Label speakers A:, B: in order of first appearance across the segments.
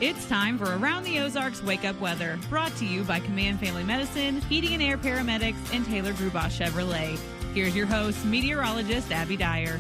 A: It's time for Around the Ozarks Wake Up Weather, brought to you by Command Family Medicine, Heating and Air Paramedics, and Taylor Grubaugh Chevrolet. Here's your host, meteorologist Abby Dyer.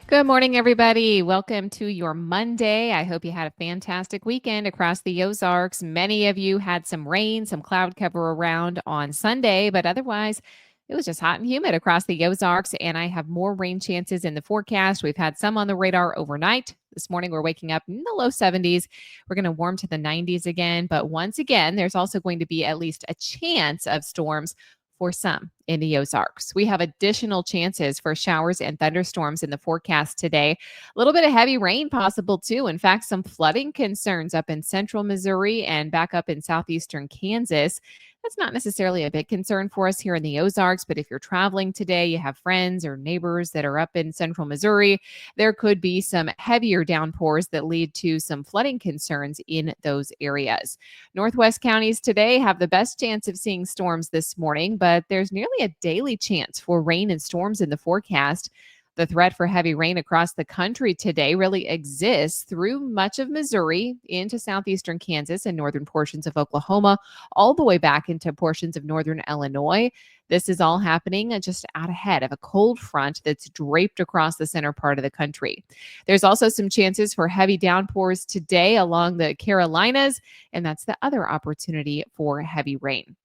B: Good morning, everybody. Welcome to your Monday. I hope you had a fantastic weekend across the Ozarks. Many of you had some rain, some cloud cover around on Sunday, but otherwise, it was just hot and humid across the Ozarks, and I have more rain chances in the forecast. We've had some on the radar overnight. This morning, we're waking up in the low 70s. We're going to warm to the 90s again, but once again, there's also going to be at least a chance of storms for some in the Ozarks. We have additional chances for showers and thunderstorms in the forecast today. A little bit of heavy rain possible too. In fact, some flooding concerns up in central Missouri and back up in southeastern Kansas. That's not necessarily a big concern for us here in the Ozarks, but if you're traveling today, you have friends or neighbors that are up in central Missouri, there could be some heavier downpours that lead to some flooding concerns in those areas. Northwest counties today have the best chance of seeing storms this morning, but there's nearly a daily chance for rain and storms in the forecast. The threat for heavy rain across the country today really exists through much of Missouri into southeastern Kansas and northern portions of Oklahoma, all the way back into portions of northern Illinois. This is all happening just out ahead of a cold front that's draped across the center part of the country. There's also some chances for heavy downpours today along the Carolinas, and that's the other opportunity for heavy rain.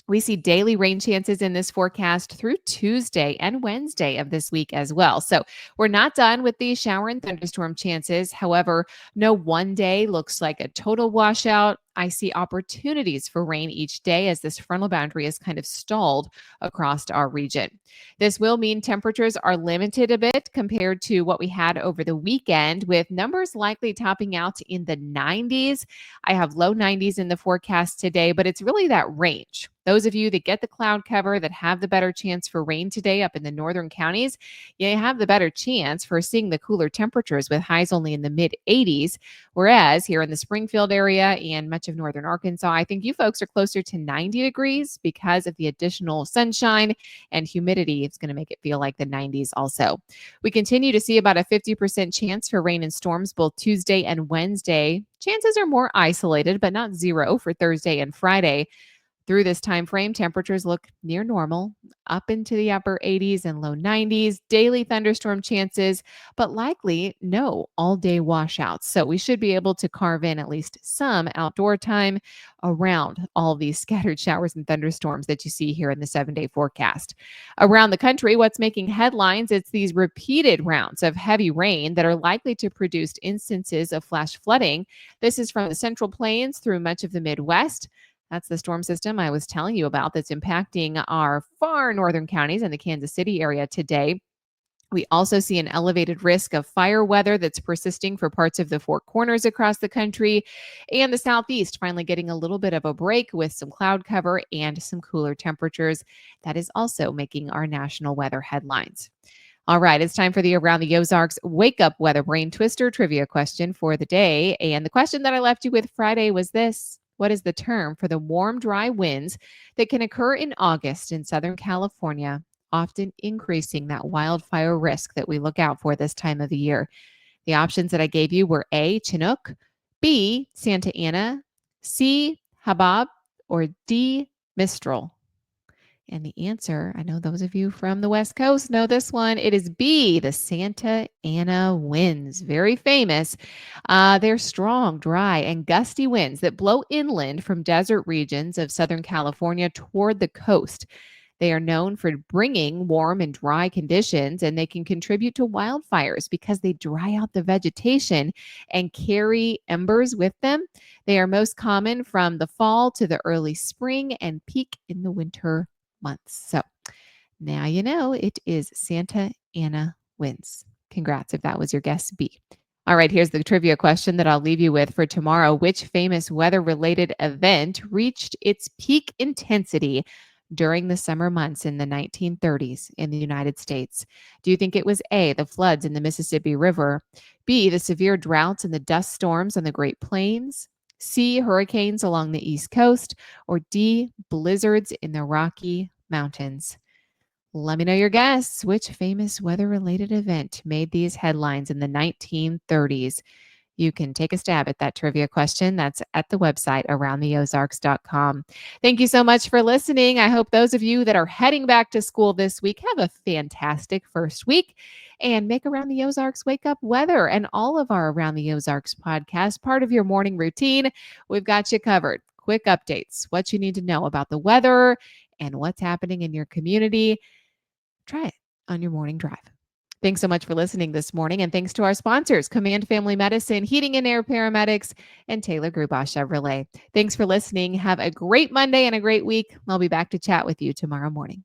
B: We see daily rain chances in this forecast through Tuesday and Wednesday of this week as well. So we're not done with these shower and thunderstorm chances. However, no one day looks like a total washout. I see opportunities for rain each day as this frontal boundary is kind of stalled across our region. This will mean temperatures are limited a bit compared to what we had over the weekend, with numbers likely topping out in the 90s. I have low 90s in the forecast today, but it's really that range. Those of you that get the cloud cover, that have the better chance for rain today up in the northern counties, you have the better chance for seeing the cooler temperatures with highs only in the mid 80s. Whereas here in the Springfield area and much of northern Arkansas, I think you folks are closer to 90 degrees because of the additional sunshine and humidity. It's going to make it feel like the 90s also. We continue to see about a 50% chance for rain and storms both Tuesday and Wednesday. Chances are more isolated, but not zero for Thursday and Friday. Through this time frame, temperatures look near normal, up into the upper 80s and low 90s, daily thunderstorm chances, but likely no all-day washouts. So we should be able to carve in at least some outdoor time around all these scattered showers and thunderstorms that you see here in the 7-day forecast. Around the country, what's making headlines, it's these repeated rounds of heavy rain that are likely to produce instances of flash flooding. This is from the Central Plains through much of the Midwest. That's the storm system I was telling you about that's impacting our far northern counties and the Kansas City area today. We also see an elevated risk of fire weather that's persisting for parts of the Four Corners across the country, and the Southeast finally getting a little bit of a break with some cloud cover and some cooler temperatures. That is also making our national weather headlines. All right, it's time for the Around the Ozarks Wake Up Weather Brain Twister trivia question for the day. And the question that I left you with Friday was this. What is the term for the warm, dry winds that can occur in August in Southern California, often increasing that wildfire risk that we look out for this time of the year? The options that I gave you were A, Chinook, B, Santa Ana, C, Habab, or D, Mistral. And the answer, I know those of you from the West Coast know this one. It is B, the Santa Ana winds. Very famous. They're strong, dry, and gusty winds that blow inland from desert regions of Southern California toward the coast. They are known for bringing warm and dry conditions, and they can contribute to wildfires because they dry out the vegetation and carry embers with them. They are most common from the fall to the early spring and peak in the winter months. So now you know it is Santa Ana winds. Congrats if that was your guess B. All right, here's the trivia question that I'll leave you with for tomorrow. Which famous weather-related event reached its peak intensity during the summer months in the 1930s in the United States? Do you think it was A, the floods in the Mississippi River, B, the severe droughts and the dust storms on the Great Plains, C, hurricanes along the East Coast, or D, blizzards in the Rocky Mountains? Let me know your guess. Which famous weather-related event made these headlines in the 1930s? you can take a stab at that trivia question. That's at the website aroundtheozarks.com. Thank you so much for listening. I hope those of you that are heading back to school this week have a fantastic first week and make Around the Ozarks Wake Up Weather and all of our Around the Ozarks podcast part of your morning routine. We've got you covered. Quick updates, what you need to know about the weather and what's happening in your community. Try it on your morning drive. Thanks so much for listening this morning. And thanks to our sponsors, Command Family Medicine, Heating and Air Paramedics, and Taylor Grubaugh Chevrolet. Thanks for listening. Have a great Monday and a great week. I'll be back to chat with you tomorrow morning.